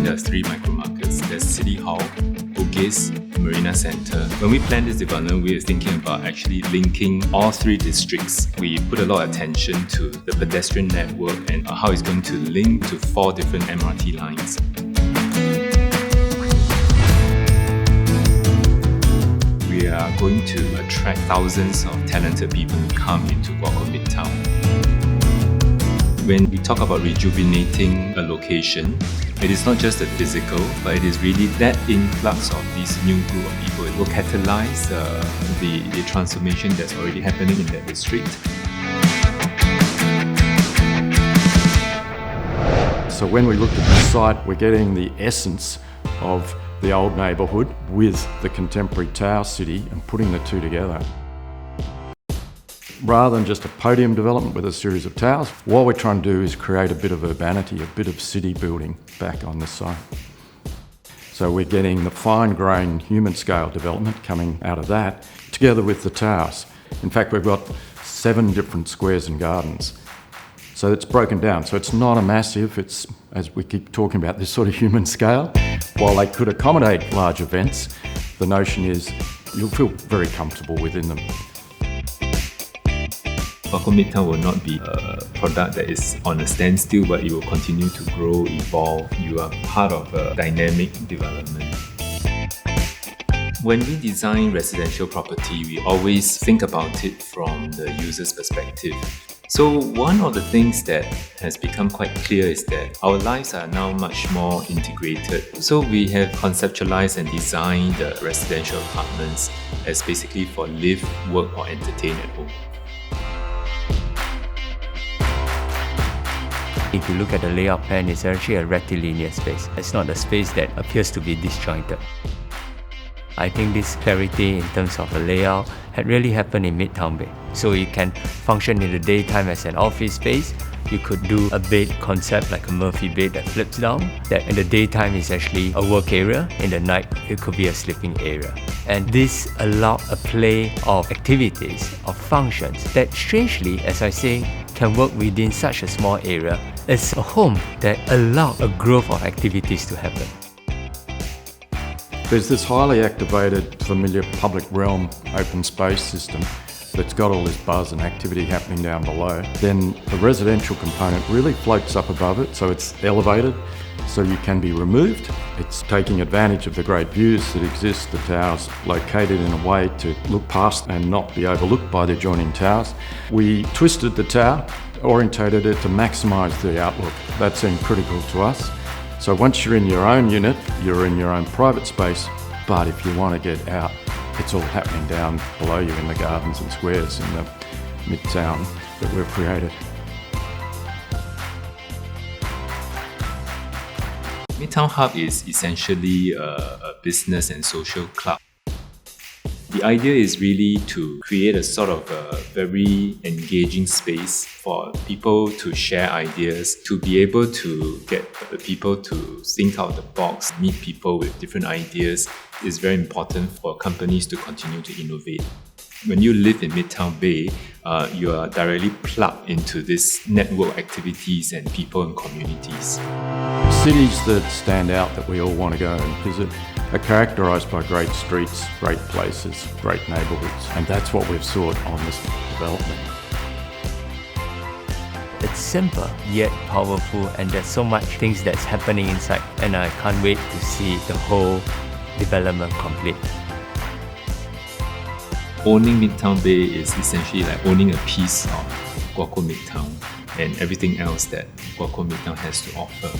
there are 3 micro markets. There's City Hall, Bugis, Marina Centre. When we planned this development, we were thinking about actually linking all 3 districts. We put a lot of attention to the pedestrian network and how it's going to link to 4 different MRT lines. We are going to attract thousands of talented people to come into Midtown. When we talk about rejuvenating a location, it is not just the physical, but it is really that influx of this new group of people. It will catalyze the transformation that's already happening in that district. So when we looked at the site, we're getting the essence of the old neighbourhood with the contemporary tower city and putting the two together. Rather than just a podium development with a series of towers, what we're trying to do is create a bit of urbanity, a bit of city building back on the site. So we're getting the fine-grained human scale development coming out of that, together with the towers. In fact, we've got 7 different squares and gardens. So it's broken down. So it's not a massive, it's, as we keep talking about, this sort of human scale. While they could accommodate large events, the notion is you'll feel very comfortable within them. Midtown will not be a product that is on a standstill, but it will continue to grow, evolve. You are part of a dynamic development. When we design residential property, we always think about it from the user's perspective. So one of the things that has become quite clear is that our lives are now much more integrated. So we have conceptualized and designed the residential apartments as basically for live, work or entertain at home. If you look at the layout plan, it's actually a rectilinear space. It's not a space that appears to be disjointed. I think this clarity in terms of the layout had really happened in Midtown Bay. So you can function in the daytime as an office space. You could do a bed concept like a Murphy bed that flips down. That in the daytime is actually a work area. In the night, it could be a sleeping area. And this allowed a play of activities, of functions that strangely, as I say, can work within such a small area. It's a home that allowed a growth of activities to happen. There's this highly activated, familiar public realm open space system that's got all this buzz and activity happening down below. Then the residential component really floats up above it, so it's elevated, so you can be removed. It's taking advantage of the great views that exist, the towers located in a way to look past and not be overlooked by the adjoining towers. We twisted the tower, orientated it to maximise the outlook. That seemed critical to us. So once you're in your own unit, you're in your own private space, but if you want to get out, it's all happening down below you in the gardens and squares in the Midtown that we've created. Midtown Hub is essentially a business and social club. The idea is really to create a sort of a very engaging space for people to share ideas, to be able to get people to think out the box, meet people with different ideas is very important for companies to continue to innovate. When you live in Midtown Bay, you are directly plugged into this network activities and people and communities. Cities that stand out that we all want to go and visit are characterised by great streets, great places, great neighbourhoods, and that's what we've sought on this development. It's simple yet powerful, and there's so much things that's happening inside, and I can't wait to see the whole development complete. Owning Midtown Bay is essentially like owning a piece of Midtown and everything else that Midtown has to offer.